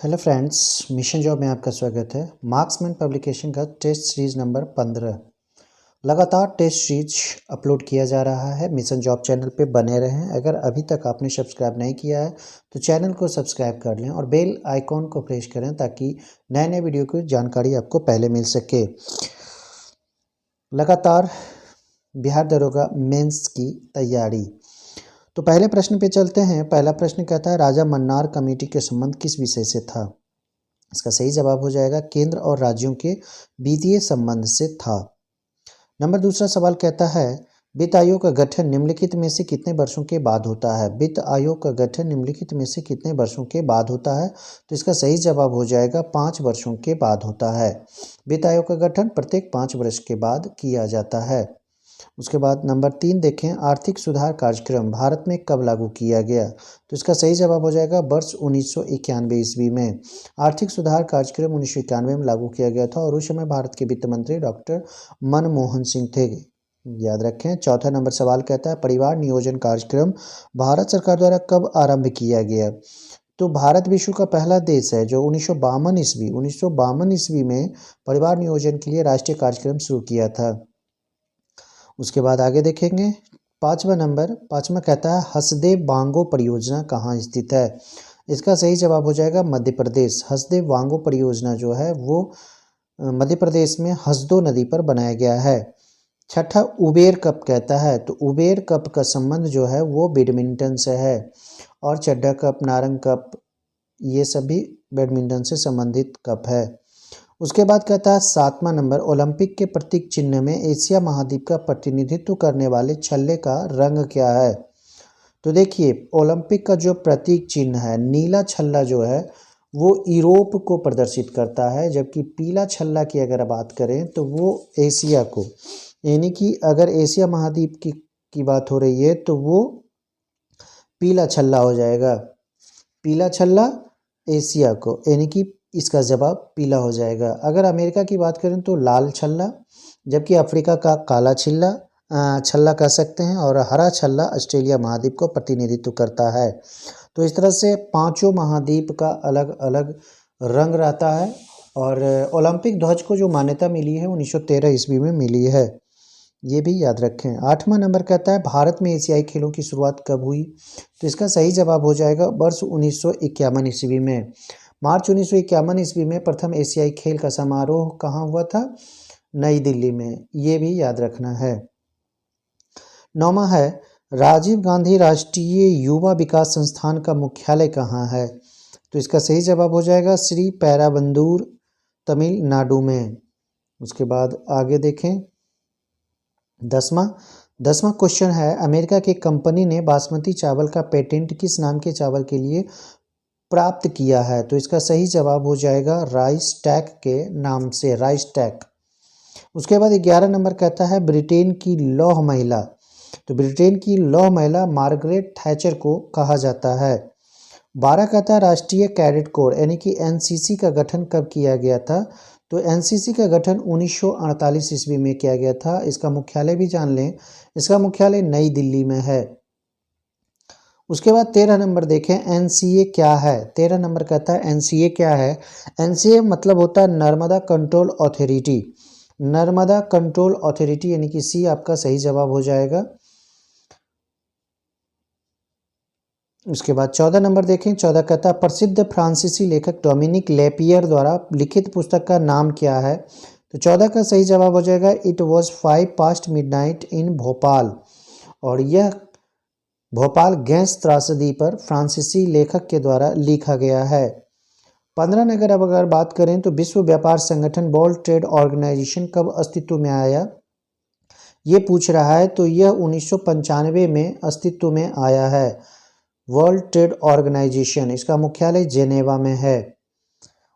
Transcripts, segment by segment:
Hello friends, mission job में आपका स्वागत है। मार्क्समैन पब्लिकेशन का टेस्ट सीरीज नंबर 15 लगातार टेस्ट सीरीज अपलोड किया जा रहा है। मिशन जॉब चैनल पे बने रहें। अगर अभी तक आपने सब्सक्राइब नहीं किया है तो चैनल को सब्सक्राइब कर लें और बेल आइकॉन को प्रेस करें ताकि नए नए वीडियो की जानकारी आपको पहले मिल सके। लगातार बिहार दरोगा मेंस की तैयारी। तो पहले प्रश्न पे चलते हैं। पहला प्रश्न कहता है राजा मन्नार कमेटी के संबंध किस विषय से था। इसका सही जवाब हो जाएगा केंद्र और राज्यों के वित्तीय संबंध से था। नंबर दूसरा सवाल कहता है वित्त आयोग का गठन निम्नलिखित में से कितने वर्षों के बाद होता है। वित्त आयोग का गठन निम्नलिखित में से कितने वर्षों के बाद होता है। तो इसका सही जवाब हो जाएगा 5 वर्षों के बाद होता है। वित्त आयोग का गठन प्रत्येक 5 वर्ष के बाद किया जाता है। उसके बाद नंबर 3 देखें आर्थिक सुधार कार्यक्रम भारत में कब लागू किया गया। तो इसका सही जवाब हो जाएगा वर्ष 1991 ईस्वी में। आर्थिक सुधार कार्यक्रम 1991 में लागू किया गया था और उस समय भारत के वित्त मंत्री डॉक्टर मनमोहन सिंह थे। याद रखें। चौथा नंबर सवाल कहता है परिवार नियोजन कार्यक्रम भारत सरकार द्वारा कब आरंभ किया गया। तो भारत विश्व का पहला देश है जो 1952 ईस्वी में परिवार नियोजन के लिए राष्ट्रीय कार्यक्रम शुरू किया था। उसके बाद आगे देखेंगे। पाँचवा कहता है हसदेव वांगो परियोजना कहाँ स्थित है। इसका सही जवाब हो जाएगा मध्य प्रदेश। हसदेव वांगो परियोजना जो है वो मध्य प्रदेश में हसदो नदी पर बनाया गया है। छठा उबेर कप कहता है। तो उबेर कप का संबंध जो है वो बैडमिंटन से है और चड्डा कप, नारंग कप ये सभी बैडमिंटन से संबंधित कप है। उसके बाद कहता है 7वां नंबर ओलंपिक के प्रतीक चिन्ह में एशिया महाद्वीप का प्रतिनिधित्व करने वाले छल्ले का रंग क्या है। तो देखिए ओलंपिक का जो प्रतीक चिन्ह है नीला छल्ला जो है वो यूरोप को प्रदर्शित करता है, जबकि पीला छल्ला की अगर बात करें तो वो एशिया को, यानी कि अगर एशिया महाद्वीप की बात हो रही है तो वो पीला छल्ला हो जाएगा। पीला छल्ला एशिया को, यानी कि इसका जवाब पीला हो जाएगा। अगर अमेरिका की बात करें तो लाल छल्ला, जबकि अफ्रीका का काला छल्ला कह सकते हैं और हरा छल्ला ऑस्ट्रेलिया महाद्वीप को प्रतिनिधित्व करता है। तो इस तरह से पांचों महाद्वीप का अलग अलग रंग रहता है। और ओलंपिक ध्वज को जो मान्यता मिली है 1913 ईस्वी में मिली है, ये भी याद रखें। 8वां नंबर कहता है भारत में एशियाई खेलों की शुरुआत कब हुई। तो इसका सही जवाब हो जाएगा वर्ष 1951 ईस्वी में। मार्च 1951 ईस्वी में प्रथम एशियाई खेल का समारोह कहाँ हुआ था, नई दिल्ली में। ये भी याद रखना है। 9वां है राजीव गांधी राष्ट्रीय युवा विकास संस्थान का मुख्यालय कहाँ है। तो इसका सही जवाब हो जाएगा श्री पेराबंदूर, तमिलनाडु में। उसके बाद आगे देखें। 10वां क्वेश्चन है अमेरिका की कंपनी ने बासमती चावल का पेटेंट किस नाम के चावल के लिए प्राप्त किया है। तो इसका सही जवाब हो जाएगा राइस टैक के नाम से, राइस टैक। उसके बाद 11 नंबर कहता है ब्रिटेन की लौह महिला। तो ब्रिटेन की लौह महिला मार्गरेट थैचर को कहा जाता है। 12 कहता है राष्ट्रीय कैडेट कोर यानी कि एनसीसी का गठन कब किया गया था। तो एनसीसी का गठन 1948 ईस्वी में किया गया था। इसका मुख्यालय भी जान लें, इसका मुख्यालय नई दिल्ली में है। उसके बाद 13 नंबर देखें एनसीए क्या है। 13 नंबर कहता है एनसीए क्या है। एनसीए मतलब होता है Narmada control authority. Narmada control authority यानी कि सी आपका सही जवाब हो जाएगा। उसके बाद 14 नंबर देखें। 14 कहता है प्रसिद्ध फ्रांसीसी लेखक डोमिनिक लेपियर द्वारा लिखित पुस्तक का नाम क्या है। तो 14 का सही जवाब हो जाएगा इट वॉज 5 पास्ट मिडनाइट इन भोपाल। और यह भोपाल गैस त्रासदी पर फ्रांसीसी लेखक के द्वारा लिखा गया है। 15 नंबर अब अगर बात करें तो विश्व व्यापार संगठन वर्ल्ड ट्रेड ऑर्गेनाइजेशन कब अस्तित्व में आया, ये पूछ रहा है। तो यह 1995 में अस्तित्व में आया है। वर्ल्ड ट्रेड ऑर्गेनाइजेशन, इसका मुख्यालय जेनेवा में है।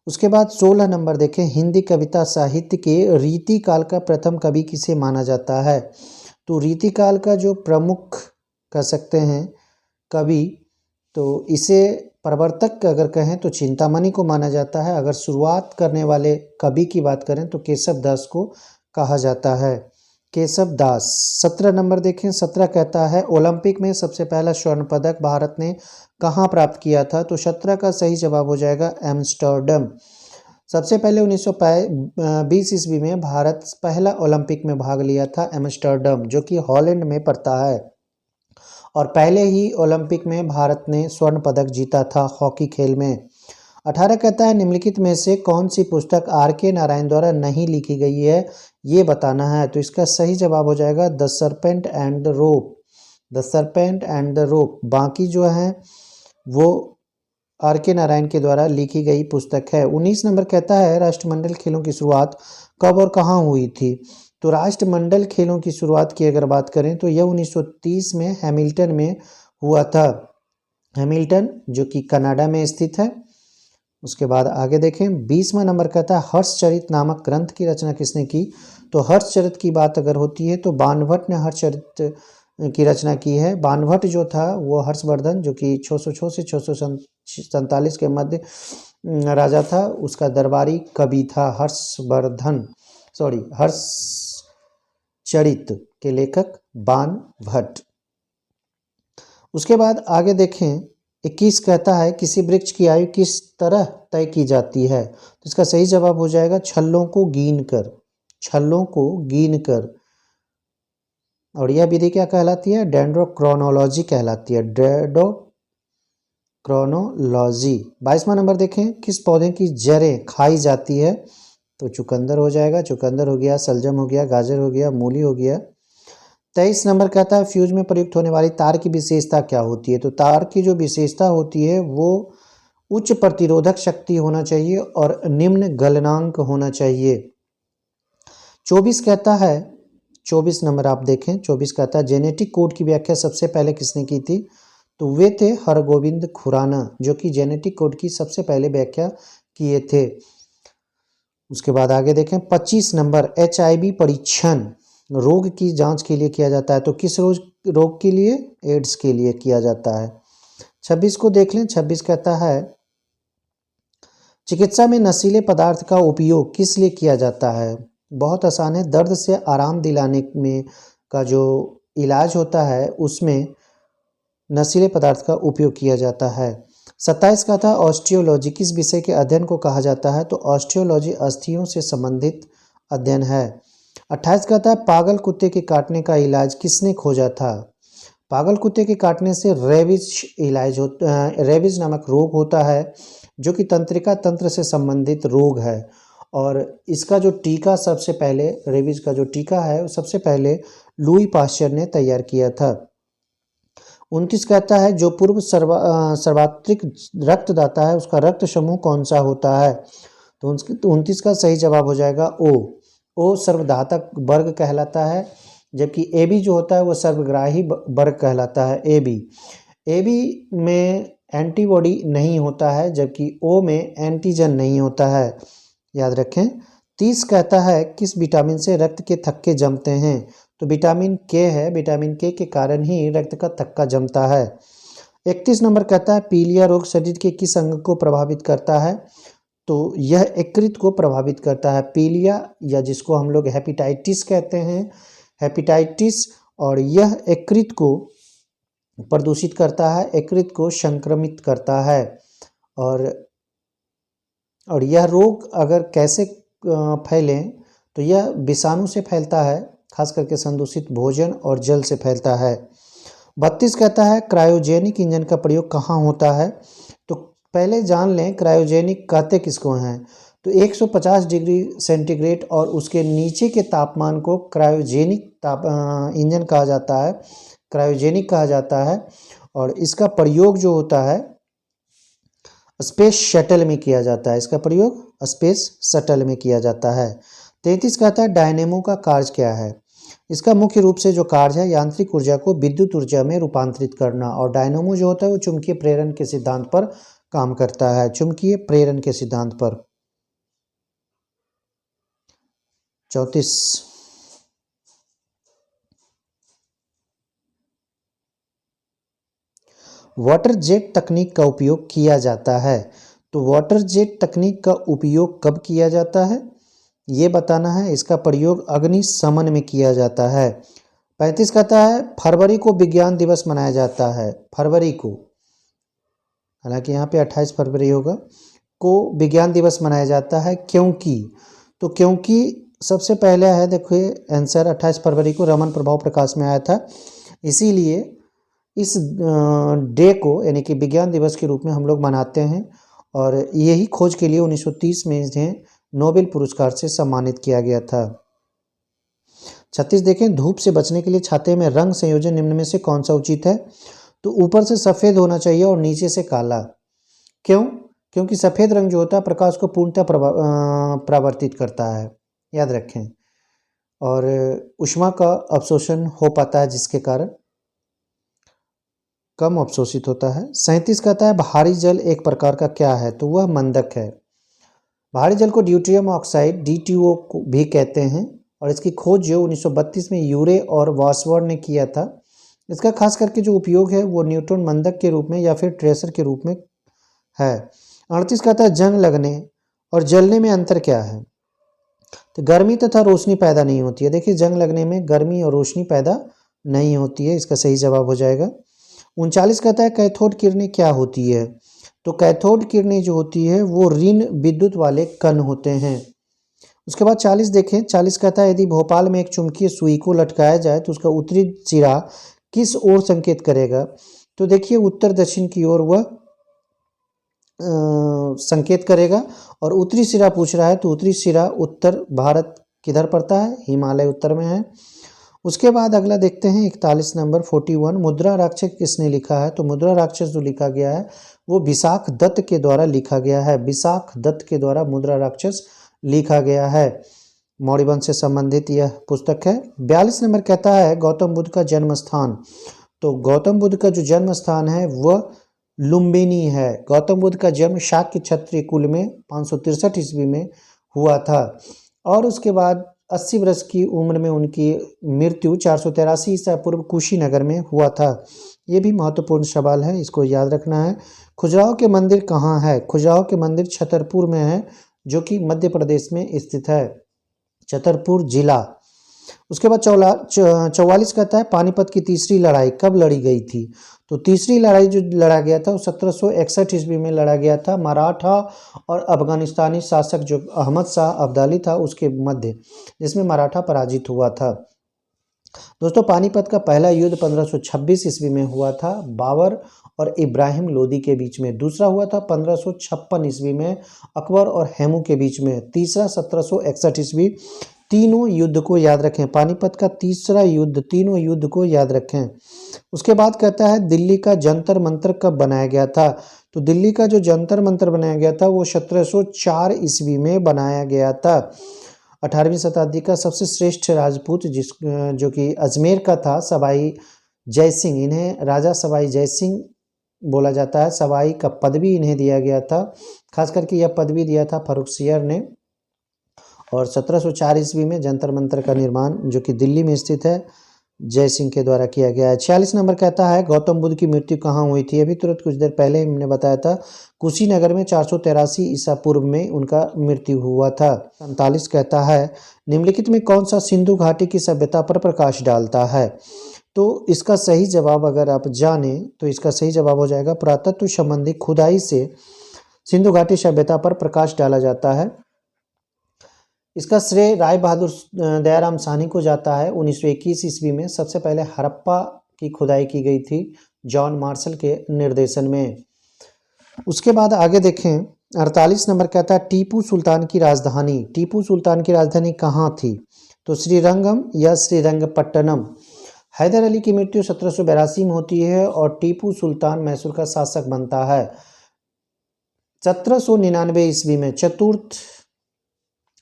उसके बाद 16 नंबर देखें हिंदी कविता साहित्य के रीतिकाल का प्रथम कवि किसे माना जाता है। तो रीतिकाल का जो प्रमुख कह सकते हैं कवि, तो इसे प्रवर्तक अगर कहें तो चिंतामणि को माना जाता है। अगर शुरुआत करने वाले कवि की बात करें तो केशव दास को कहा जाता है, केशव दास। 17 नंबर देखें। 17 कहता है ओलंपिक में सबसे पहला स्वर्ण पदक भारत ने कहाँ प्राप्त किया था? तो 17 का सही जवाब हो जाएगा एम्स्टर्डम। सबसे पहले 1920 ईस्वी में भारत पहला ओलंपिक में भाग लिया था एम्स्टर्डम, जो कि हॉलैंड में पड़ता है। और पहले ही ओलंपिक में भारत ने स्वर्ण पदक जीता था हॉकी खेल में। 18 कहता है निम्नलिखित में से कौन सी पुस्तक R.K. नारायण द्वारा नहीं लिखी गई है, ये बताना है। तो इसका सही जवाब हो जाएगा the serpent and the rope. The serpent and the rope बाकी जो है वो R.K. नारायण के द्वारा लिखी गई पुस्तक है। 19 नंबर कहता है राष्ट्रमंडल खेलों की शुरुआत कब और कहाँ हुई थी? तो राष्ट्रमंडल खेलों की शुरुआत की अगर बात करें तो यह 1930 में हैमिल्टन में हुआ था। हैमिल्टन जो कि कनाडा में स्थित है। उसके बाद आगे देखें 20वां नंबर कहता है हर्षचरित नामक ग्रंथ की रचना किसने की? तो हर्षचरित की बात अगर होती है तो बाणभट्ट ने हर्षचरित की रचना की है। बाणभट्ट जो था वो हर्षवर्धन जो कि 606 से 647 के मध्य राजा था, उसका दरबारी कवि था हर्षचरित के लेखक बाणभट्ट। उसके बाद आगे देखें 21 कहता है किसी वृक्ष की आयु किस तरह तय की जाती है? तो इसका सही जवाब हो जाएगा छल्लों को गिन कर। छल्लों को गिन कर। और यह विधि क्या कहलाती है? डेंड्रोक्रोनोलॉजी कहलाती है। डेंड्रोक्रोनोलॉजी। 22वां नंबर देखें किस पौधे की जड़ें खाई जाती है? तो चुकंदर हो जाएगा। चुकंदर हो गया, सलजम हो गया, गाजर हो गया, मूली हो गया। 23 नंबर कहता है फ्यूज में प्रयुक्त होने वाली तार की विशेषता क्या होती है? तो तार की जो विशेषता होती है वो उच्च प्रतिरोधक शक्ति होना चाहिए और निम्न गलनांक होना चाहिए। 24 कहता है 24 नंबर आप देखें 24 कहता है जेनेटिक कोड की व्याख्या सबसे पहले किसने की थी? तो वे थे हरगोविंद खुराना, जो कि जेनेटिक कोड की सबसे पहले व्याख्या किए थे। उसके बाद आगे देखें 25 नंबर HIV परीक्षण रोग की जांच के लिए किया जाता है। तो किस रोग के लिए? एड्स के लिए किया जाता है। 26 को देख लें। 26 कहता है चिकित्सा में नशीले पदार्थ का उपयोग किस लिए किया जाता है? बहुत आसान है, दर्द से आराम दिलाने में का जो इलाज होता है उसमें नशीले पदार्थ का उपयोग किया जाता है। 27 का था ऑस्टियोलॉजी किस विषय के अध्ययन को कहा जाता है? तो ऑस्टियोलॉजी अस्थियों से संबंधित अध्ययन है। 28 का था पागल कुत्ते के काटने का इलाज किसने खोजा था? पागल कुत्ते के काटने से रेबीज नामक रोग होता है, जो कि तंत्रिका तंत्र से संबंधित रोग है। और इसका जो टीका सबसे पहले रेबीज का जो टीका है वो सबसे पहले लुई पाश्चर ने तैयार किया था। 29 कहता है जो पूर्व सर्वात्रिक रक्तदाता है उसका रक्त समूह कौन सा होता है? तो 29 का सही जवाब हो जाएगा ओ सर्वधातक वर्ग कहलाता है, जबकि AB जो होता है वो सर्वग्राही वर्ग कहलाता है। AB में एंटीबॉडी नहीं होता है, जबकि O में एंटीजन नहीं होता है, याद रखें। 30 कहता है किस विटामिन से रक्त के थक्के जमते हैं? तो विटामिन K है, विटामिन K के कारण ही रक्त का थक्का जमता है। 31 नंबर कहता है पीलिया रोग शरीर के किस अंग को प्रभावित करता है? तो यह यकृत को प्रभावित करता है। पीलिया या जिसको हम लोग हेपेटाइटिस कहते हैं, हेपेटाइटिस, और यह यकृत को प्रदूषित करता है, यकृत को संक्रमित करता है। और यह रोग अगर कैसे फैले तो यह विषाणु से फैलता है, खास करके संदूषित भोजन और जल से फैलता है। 32 कहता है क्रायोजेनिक इंजन का प्रयोग कहाँ होता है? तो पहले जान लें क्रायोजेनिक कहते किसको हैं। तो 150 डिग्री सेंटीग्रेड और उसके नीचे के तापमान को क्रायोजेनिक इंजन कहा जाता है, क्रायोजेनिक कहा जाता है। और इसका प्रयोग जो होता है स्पेस शटल में किया जाता है, इसका प्रयोग स्पेस शटल में किया जाता है। 33 कहता है डायनेमो का कार्य क्या है? इसका मुख्य रूप से जो कार्य है यांत्रिक ऊर्जा को विद्युत ऊर्जा में रूपांतरित करना। और डायनेमो जो होता है वो चुंबकीय प्रेरण के सिद्धांत पर काम करता है, चुंबकीय प्रेरण के सिद्धांत पर। 34 वाटर जेट तकनीक का उपयोग किया जाता है। तो वाटर जेट तकनीक का उपयोग कब किया जाता है ये बताना है। इसका प्रयोग अग्निशमन में किया जाता है। 35 कहता है फरवरी को विज्ञान दिवस मनाया जाता है। फरवरी को हालांकि यहाँ पे 28 फरवरी होगा, को विज्ञान दिवस मनाया जाता है क्योंकि, तो क्योंकि सबसे पहले है, देखिए आंसर 28 फरवरी को रमन प्रभाव प्रकाश में आया था, इसीलिए इस डे को यानी कि विज्ञान दिवस के रूप में हम लोग मनाते हैं। और यही खोज के लिए 1930 में इन्हें नोबेल पुरस्कार से सम्मानित किया गया था। 36 देखें, धूप से बचने के लिए छाते में रंग संयोजन निम्न में से कौन सा उचित है? तो ऊपर से सफ़ेद होना चाहिए और नीचे से काला। क्यों? क्योंकि सफ़ेद रंग जो होता है प्रकाश को पूर्णतः परावर्तित करता है, याद रखें, और ऊष्मा का अवशोषण हो पाता है जिसके कारण कम अवशोषित होता है। 37 कहता है भारी जल एक प्रकार का क्या है? तो वह मंदक है। भारी जल को ड्यूटेरियम ऑक्साइड DTO भी कहते हैं और इसकी खोज जो 1932 में यूरे और वासवर्ड ने किया था। इसका खास करके जो उपयोग है वो न्यूट्रॉन मंदक के रूप में या फिर ट्रेसर के रूप में है। 38 कहता है जंग लगने और जलने में अंतर क्या है? तो गर्मी तथा रोशनी पैदा नहीं होती है। देखिए जंग लगने में गर्मी और रोशनी पैदा नहीं होती है, इसका सही जवाब हो जाएगा। 39 कहता है कैथोड किरणें क्या होती है? तो कैथोड किरणें जो होती है वो ऋण विद्युत वाले कण होते हैं। उसके बाद 40 देखें, 40 कहता है यदि भोपाल में एक चुंबकीय सुई को लटकाया जाए तो उसका उत्तरी सिरा किस ओर संकेत करेगा? तो देखिए उत्तर दक्षिण की ओर वह संकेत करेगा। और उत्तरी सिरा पूछ रहा है तो उत्तरी सिरा उत्तर भारत किधर पड़ता है? हिमालय उत्तर में है। उसके बाद अगला देखते हैं 41 नंबर 41, मुद्रा राक्षस किसने लिखा है? तो मुद्रा राक्षस जो लिखा गया है वो विशाख दत्त के द्वारा लिखा गया है। विशाख दत्त के द्वारा मुद्रा राक्षस लिखा गया है। मौर्य वंश से संबंधित यह पुस्तक है। 42 नंबर कहता है गौतम बुद्ध का जन्म स्थान। तो गौतम बुद्ध का जो जन्म स्थान है वह लुम्बिनी है। गौतम बुद्ध का जन्म शाक्य क्षत्रिय कुल में 563 ईस्वी में हुआ था और उसके बाद 80 वर्ष की उम्र में उनकी मृत्यु 483 ईसा पूर्व कुशीनगर में हुआ था। ये भी महत्वपूर्ण सवाल है, इसको याद रखना है। खजुराहो के मंदिर कहाँ है? खजुराहो के मंदिर छतरपुर में है जो कि मध्य प्रदेश में स्थित है, छतरपुर जिला। उसके बाद 44 कहता है पानीपत की तीसरी लड़ाई कब लड़ी गई थी? तो तीसरी लड़ाई जो लड़ा गया था वो 1761 ईस्वी में लड़ा गया था। मराठा और अफगानिस्तानी शासक जो अहमद शाह अब्दाली था उसके मध्य, जिसमें मराठा पराजित हुआ था। दोस्तों पानीपत का पहला युद्ध 1526 ईस्वी में हुआ था बाबर और इब्राहिम लोदी के बीच में। दूसरा हुआ था 1556 ईस्वी में अकबर और हेमू के बीच में। तीसरा 1761 ईस्वी। तीनों युद्ध को याद रखें, पानीपत का तीसरा युद्ध, तीनों युद्ध को याद रखें। उसके बाद कहता है दिल्ली का जंतर मंतर कब बनाया गया था? तो दिल्ली का जो जंतर मंतर बनाया गया था वो 1704 ईस्वी में बनाया गया था। 18वीं शताब्दी का सबसे श्रेष्ठ राजपूत जो कि अजमेर का था सवाई जय सिंह, इन्हें राजा सवाई जय सिंह बोला जाता है। सवाई का पदवी इन्हें दिया गया था, खास करके यह पदवी दिया था फर्रुखसियर ने। और 1704 ईस्वी में जंतर मंतर का निर्माण जो कि दिल्ली में स्थित है जय सिंह के द्वारा किया गया है। 46 नंबर कहता है गौतम बुद्ध की मृत्यु कहाँ हुई थी? अभी तुरंत कुछ देर पहले हमने बताया था कुशीनगर में 483 ईसा पूर्व में उनका मृत्यु हुआ था। 47 कहता है निम्नलिखित में कौन सा सिंधु घाटी की सभ्यता पर प्रकाश डालता है? तो इसका सही जवाब अगर आप जाने तो इसका सही जवाब हो जाएगा पुरातत्व संबंधी खुदाई से सिंधु घाटी सभ्यता पर प्रकाश डाला जाता है। इसका श्रेय राय बहादुर दयाराम साहनी को जाता है। 1921 ईस्वी में सबसे पहले हड़प्पा की खुदाई की गई थी जॉन मार्शल के निर्देशन में। उसके बाद आगे देखें 48 नंबर कहता है टीपू सुल्तान की राजधानी, टीपू सुल्तान की राजधानी कहाँ थी? तो श्रीरंगम या श्रीरंगपट्टनम। हैदर अली की मृत्यु 1782 में होती है और टीपू सुल्तान मैसूर का शासक बनता है। 1799 ईस्वी में चतुर्थ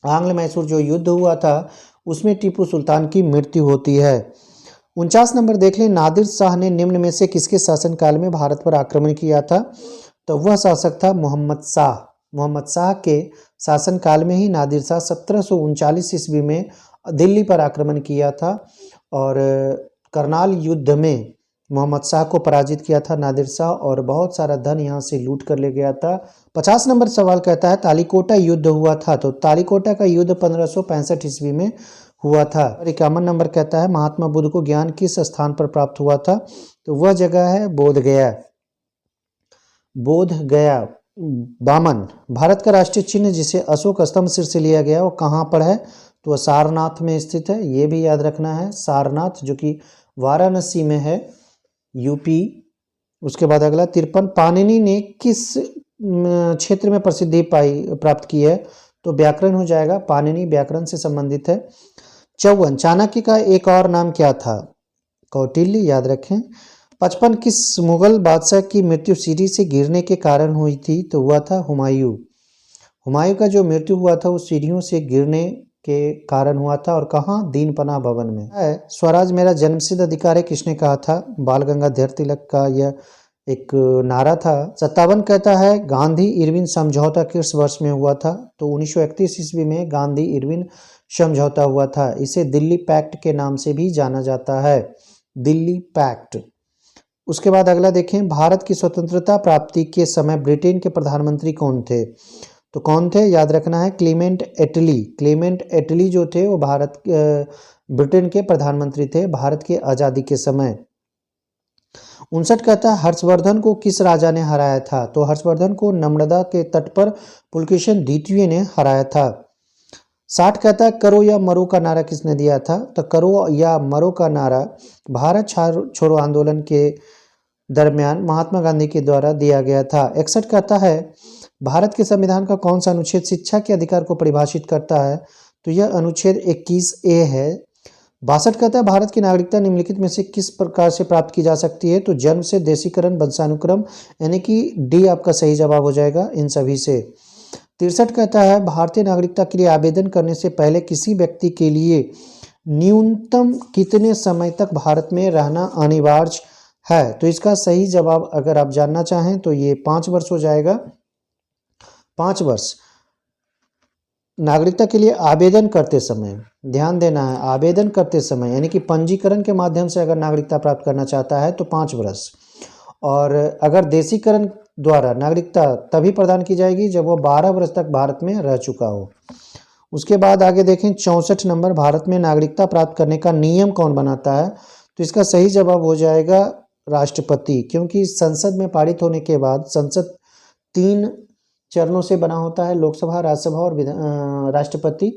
आंग्ल मैसूर जो युद्ध हुआ था उसमें टीपू सुल्तान की मृत्यु होती है। 49 नंबर देख लें नादिर शाह ने निम्न में से किसके शासनकाल में भारत पर आक्रमण किया था? तो वह शासक था मोहम्मद शाह। मोहम्मद शाह के शासनकाल में ही नादिर शाह 1739 ईस्वी में दिल्ली पर आक्रमण किया था और करनाल युद्ध में मोहम्मद शाह को पराजित किया था नादिर शाह और बहुत सारा धन यहाँ से लूट कर ले गया था। 50 नंबर सवाल कहता है तालीकोटा युद्ध हुआ था। तो तालीकोटा का युद्ध 1565 ईस्वी में हुआ था। 51 नंबर कहता है महात्मा बुद्ध को ज्ञान किस स्थान पर प्राप्त हुआ था? तो वह जगह है बोध गया। बोध गया, बामन। भारत का राष्ट्रीय चिन्ह जिसे अशोक स्तंभ शीर्ष से लिया गया वो कहाँ पर है? तो वह सारनाथ में स्थित है, ये भी याद रखना है। सारनाथ जो कि वाराणसी में है, यूपी। उसके बाद अगला 53, पाणिनि ने किस क्षेत्र में प्रसिद्धि प्राप्त की है? तो व्याकरण हो जाएगा, पाणिनि व्याकरण से संबंधित है। 54, चाणक्य का एक और नाम क्या था? कौटिल्य, याद रखें। 55, किस मुगल बादशाह की मृत्यु सीढ़ी से गिरने के कारण हुई थी? तो हुआ था हुमायूं। हुमायूं का जो मृत्यु हुआ था वो सीढ़ियों से गिरने के कारण हुआ था, और कहाँ? दीन पनाह भवन में है। स्वराज मेरा जन्मसिद्ध अधिकार है किसने कहा था? बाल गंगाधर तिलक का यह एक नारा था। 57 कहता है गांधी इरविन समझौता किस वर्ष में हुआ था? तो 1931 ईस्वी में गांधी इरविन समझौता हुआ था। इसे दिल्ली पैक्ट के नाम से भी जाना जाता है, दिल्ली पैक्ट। उसके बाद अगला देखें, भारत की स्वतंत्रता प्राप्ति के समय ब्रिटेन के प्रधानमंत्री कौन थे? तो कौन थे? याद रखना है, क्लेमेंट एटली। क्लेमेंट एटली जो थे वो ब्रिटेन के प्रधानमंत्री थे भारत के आज़ादी के समय। 59 कहता है हर्षवर्धन को किस राजा ने हराया था? तो हर्षवर्धन को नर्मदा के तट पर पुलकेशिन द्वितीय ने हराया था। 60 कहता है करो या मरो का नारा किसने दिया था? तो करो या मरो का नारा भारत छोड़ो आंदोलन के दरमियान महात्मा गांधी के द्वारा दिया गया था। 61 कहता है भारत के संविधान का कौन सा अनुच्छेद शिक्षा के अधिकार को परिभाषित करता है? तो यह अनुच्छेद 21A है। 62 कहता है भारत की नागरिकता निम्नलिखित में से किस प्रकार से प्राप्त की जा सकती है? तो जन्म से, देशीकरण, वंशानुक्रम, यानी कि डी आपका सही जवाब हो जाएगा इन सभी से। 63 कहता है भारतीय नागरिकता के लिए आवेदन करने से पहले किसी व्यक्ति के लिए न्यूनतम कितने समय तक भारत में रहना अनिवार्य है? तो इसका सही जवाब अगर आप जानना चाहें तो ये 5 वर्ष हो जाएगा। 5 वर्ष नागरिकता के लिए आवेदन करते समय, ध्यान देना है, आवेदन करते समय यानी कि पंजीकरण के माध्यम से अगर नागरिकता प्राप्त करना चाहता है तो 5 वर्ष, और अगर देशीकरण द्वारा नागरिकता तभी प्रदान की जाएगी जब वो 12 वर्ष तक भारत में रह चुका हो। उसके बाद आगे देखें 64 नंबर, भारत में नागरिकता प्राप्त करने का नियम कौन बनाता है? तो इसका सही जवाब हो जाएगा राष्ट्रपति, क्योंकि संसद में पारित होने के बाद संसद 3 चरणों से बना होता है, लोकसभा, राज्यसभा और राष्ट्रपति।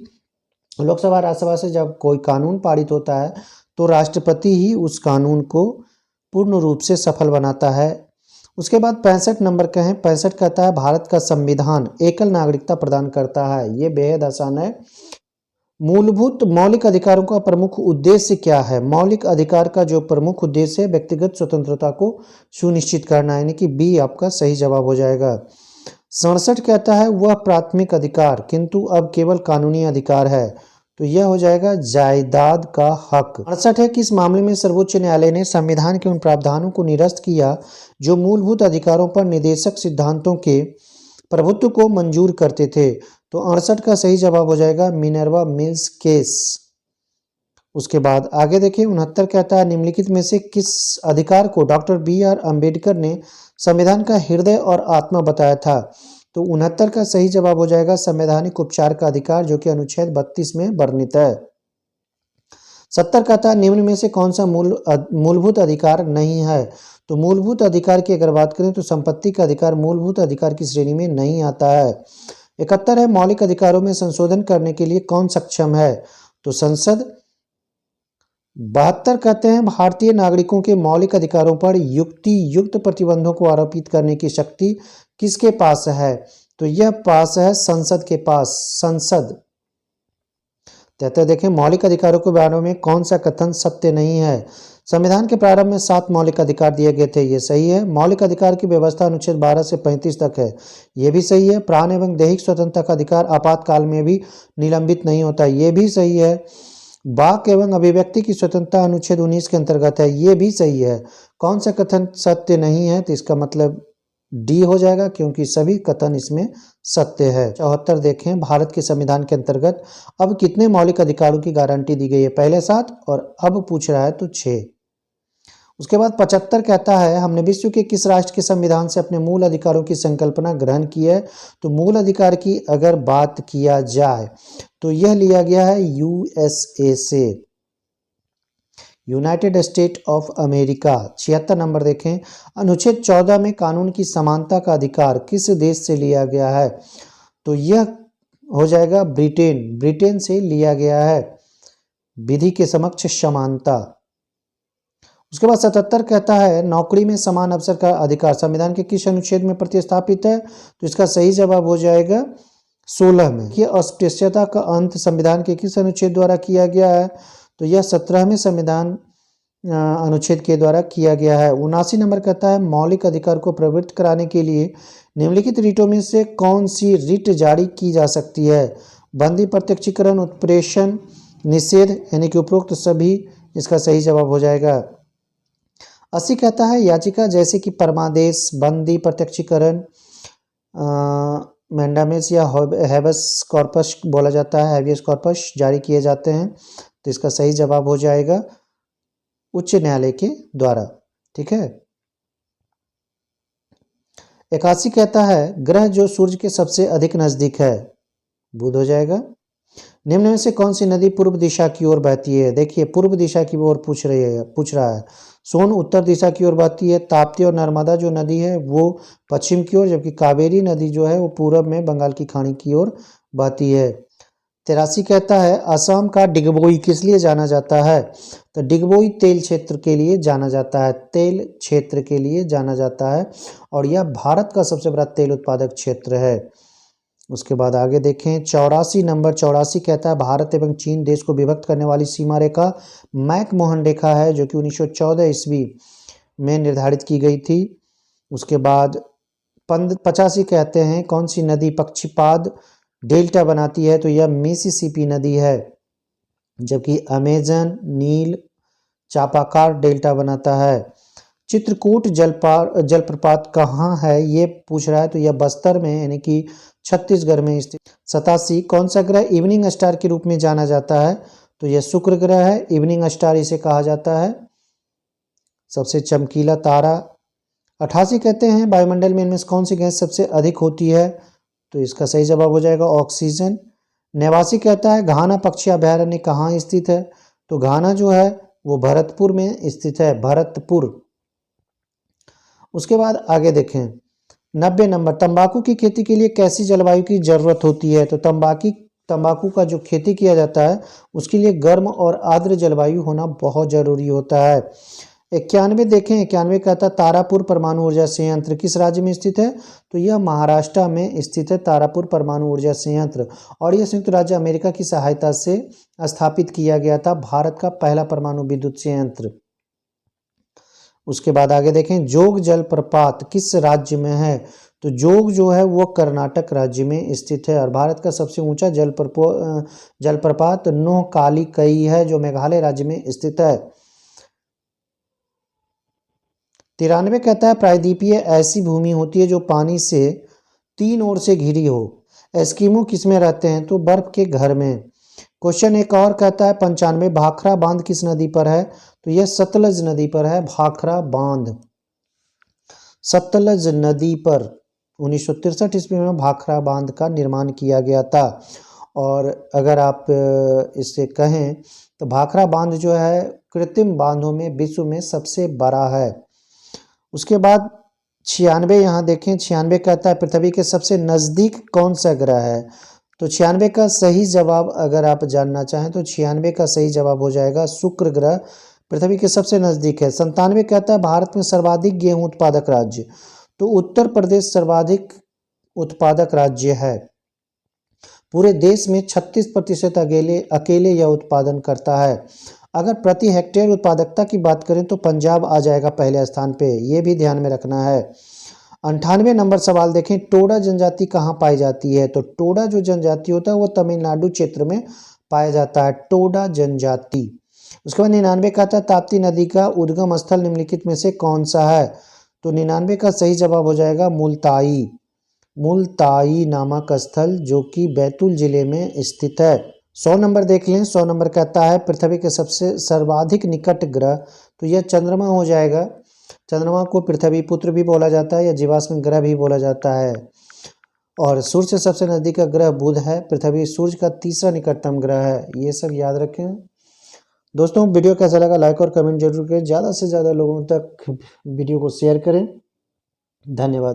लोकसभा राज्यसभा से जब कोई कानून पारित होता है तो राष्ट्रपति ही उस कानून को पूर्ण रूप से सफल बनाता है। उसके बाद 65 नंबर का है, 65 कहता है भारत का संविधान एकल नागरिकता प्रदान करता है। ये बेहद आसान है। मूलभूत मौलिक अधिकारों का प्रमुख उद्देश्य क्या है? मौलिक अधिकार का जो प्रमुख उद्देश्य है व्यक्तिगत स्वतंत्रता को सुनिश्चित करना, यानी कि बी आपका सही जवाब हो जाएगा। 67 कहता है वह प्राथमिक अधिकार किंतु अब केवल कानूनी अधिकार है, तो यह हो जाएगा जायदाद का हक। 68 है किस मामले में सर्वोच्च न्यायालय ने संविधान के उन प्रावधानों को निरस्त किया जो मूलभूत अधिकारों पर निदेशक सिद्धांतों के प्रभुत्व को मंजूर करते थे? तो 68 का सही जवाब हो जाएगा मिनर्वा मिल्स केस। उसके बाद आगे देखिए 69 कहता है निम्नलिखित में से किस अधिकार को डॉक्टर BR अम्बेडकर ने संविधान का हृदय और आत्मा बताया था? तो 69 का सही जवाब हो जाएगा संवैधानिक उपचार का अधिकार, जो कि अनुच्छेद 32 में वर्णित है। 70 कहता है निम्न में से कौन सा मूलभूत अधिकार नहीं है? तो मूलभूत अधिकार की अगर बात करें तो संपत्ति का अधिकार मूलभूत अधिकार की श्रेणी में नहीं आता है। 71 है मौलिक अधिकारों में संशोधन करने के लिए कौन सक्षम है? तो संसद। 72 कहते हैं भारतीय नागरिकों के मौलिक अधिकारों पर युक्त प्रतिबंधों को आरोपित करने की शक्ति किसके पास है? तो यह पास है संसद के पास, संसद। कहते देखें मौलिक अधिकारों के बारे में कौन सा कथन सत्य नहीं है? संविधान के प्रारंभ में 7 मौलिक अधिकार दिए गए थे, ये सही है। मौलिक अधिकार की व्यवस्था अनुच्छेद 12 से 35 तक है, ये भी सही है। प्राण एवं दैहिक स्वतंत्रता का अधिकार आपातकाल में भी निलंबित नहीं होता, ये भी सही है। वाक एवं अभिव्यक्ति की स्वतंत्रता अनुच्छेद 19 के अंतर्गत है, ये भी सही है। कौन सा कथन सत्य नहीं है? तो इसका मतलब डी हो जाएगा, क्योंकि सभी कथन इसमें सत्य है। 74 देखें भारत के संविधान के अंतर्गत अब कितने मौलिक अधिकारों की गारंटी दी गई है? पहले 7 और अब पूछ रहा है तो 6। उसके बाद 75 कहता है हमने विश्व के किस राष्ट्र के संविधान से अपने मूल अधिकारों की संकल्पना ग्रहण की है? तो मूल अधिकार की अगर बात किया जाए तो यह लिया गया है USA से। United state of America. 76 number देखें, अनुच्छेद 14 में कानून की समानता का अधिकार किस देश से लिया गया है? तो यह हो जाएगा ब्रिटेन, ब्रिटेन से लिया गया है विधि के समक्ष समानता। उसके बाद 77 कहता है नौकरी में समान अवसर का अधिकार संविधान के किस अनुच्छेद में प्रतिस्थापित है? तो इसका सही जवाब हो जाएगा 16 में। ये अस्पृश्यता का अंत संविधान के किस अनुच्छेद द्वारा किया गया है? तो यह 17वें संविधान अनुच्छेद के द्वारा किया गया है। 79 नंबर कहता है मौलिक अधिकार को प्रवृत्त कराने के लिए निम्नलिखित रिटों में से कौन सी रिट जारी की जा सकती है? बंदी, प्रत्यक्षीकरण, उत्प्रेषण, निषेध, यानी कि उपरोक्त सभी। इसका सही जवाब हो जाएगा 80 कहता है याचिका जैसे कि परमादेश, बंदी, प्रत्यक्षीकरण, मैंडामेस या हैबस कॉर्पस बोला जाता है, हैबियस कॉर्पस जारी किए जाते हैं। तो इसका सही जवाब हो जाएगा उच्च न्यायालय के द्वारा। ठीक है। 81 कहता है ग्रह जो सूर्य के सबसे अधिक नजदीक है, बुध हो जाएगा। निम्न में से कौन सी नदी पूर्व दिशा की ओर बहती है? देखिए पूर्व दिशा की ओर पूछ रहा है। सोन उत्तर दिशा की ओर बहती है, ताप्ती और नर्मदा जो नदी है वो पश्चिम की ओर, जबकि कावेरी नदी जो है वो पूरब में बंगाल की खाड़ी की ओर बहती है। 83 कहता है असम का डिगबोई किस लिए जाना जाता है? तो डिगबोई तेल क्षेत्र के लिए जाना जाता है, तेल क्षेत्र के लिए जाना जाता है, और यह भारत का सबसे बड़ा तेल उत्पादक क्षेत्र है। उसके बाद आगे देखें 84 नंबर। 84 कहता है भारत एवं चीन देश को विभक्त करने वाली सीमा रेखा मैकमोहन रेखा है, जो कि 1914 ईस्वी में निर्धारित की गई थी। उसके बाद 85 कहते हैं कौन सी नदी पक्षीपाद डेल्टा बनाती है? तो यह मिसिसिपी नदी है, जबकि अमेजन, नील, चापाकार डेल्टा बनाता है। चित्रकूट जलप्रपात कहाँ है ये पूछ रहा है, तो यह बस्तर में यानी कि छत्तीसगढ़ में स्थित। 87 कौन सा ग्रह इवनिंग स्टार के रूप में जाना जाता है? तो यह शुक्र ग्रह है, इवनिंग स्टार इसे कहा जाता है, सबसे चमकीला तारा। 88 कहते हैं वायुमंडल में इनमें से कौन सी गैस सबसे अधिक होती है? तो इसका सही जवाब हो जाएगा ऑक्सीजन। 89 कहता है घाना पक्षी अभयारण्य कहाँ स्थित है? तो घाना जो है वो भरतपुर में स्थित है, भरतपुर। उसके बाद आगे देखें 90 नंबर तंबाकू की खेती के लिए कैसी जलवायु की जरूरत होती है? तो तंबाकू का जो खेती किया जाता है उसके लिए गर्म और आर्द्र जलवायु होना बहुत जरूरी होता है। 91 देखें, 91 कहता है तारापुर परमाणु ऊर्जा संयंत्र किस राज्य में स्थित है? तो यह महाराष्ट्र में स्थित है, तारापुर परमाणु ऊर्जा संयंत्र, और यह संयुक्त राज्य अमेरिका की सहायता से स्थापित किया गया था, भारत का पहला परमाणु विद्युत संयंत्र। उसके बाद आगे देखें जोग जलप्रपात किस राज्य में है? तो जोग जो है वो कर्नाटक राज्य में स्थित है, और भारत का सबसे ऊंचा जलप्रपात नोहकाली है जो मेघालय राज्य में स्थित है। 93 कहता है प्रायद्वीपीय ऐसी भूमि होती है जो पानी से तीन ओर से घिरी हो। एस्किमो किसमें रहते हैं? तो बर्फ के घर में। क्वेश्चन एक और कहता है 95 भाखड़ा बांध किस नदी पर है? तो यह सतलज नदी पर है, भाखड़ा बांध सतलज नदी पर 1963 ईस्वी में भाखड़ा बांध का निर्माण किया गया था। और अगर आप इससे कहें तो भाखड़ा बांध जो है कृत्रिम बांधों में विश्व में सबसे बड़ा है। उसके बाद 96 यहाँ देखें, 96 कहता है पृथ्वी के सबसे नज़दीक कौन सा ग्रह है? तो 96 का सही जवाब अगर आप जानना चाहें तो 96 का सही जवाब हो जाएगा शुक्र ग्रह पृथ्वी के सबसे नज़दीक है। 97 कहता है भारत में सर्वाधिक गेहूं उत्पादक राज्य, तो उत्तर प्रदेश सर्वाधिक उत्पादक राज्य है, पूरे देश में 36% अकेले यह उत्पादन करता है। अगर प्रति हेक्टेयर उत्पादकता की बात करें तो पंजाब आ जाएगा पहले स्थान पे, ये भी ध्यान में रखना है। 98 नंबर सवाल देखें टोडा जनजाति कहाँ पाई जाती है? तो टोडा जो जनजाति होता है वो तमिलनाडु क्षेत्र में पाया जाता है, टोडा जनजाति। उसके बाद 99 का था ताप्ती नदी का उद्गम स्थल निम्नलिखित में से कौन सा है? तो 99 का सही जवाब हो जाएगा मुल्ताई, मुल्ताई नामक स्थल जो कि बैतूल जिले में स्थित है। 100 नंबर देख लें, 100 नंबर कहता है पृथ्वी के सबसे सर्वाधिक निकट ग्रह, तो यह चंद्रमा हो जाएगा। चंद्रमा को पृथ्वी पुत्र भी बोला जाता है या जीवाश्म ग्रह भी बोला जाता है। और सूर्य से सबसे नजदीक का ग्रह बुध है, पृथ्वी सूर्य का तीसरा निकटतम ग्रह है, ये सब याद रखें। दोस्तों वीडियो कैसा लगा लाइक और कमेंट जरूर करें, ज़्यादा से ज़्यादा लोगों तक वीडियो को शेयर करें। धन्यवाद।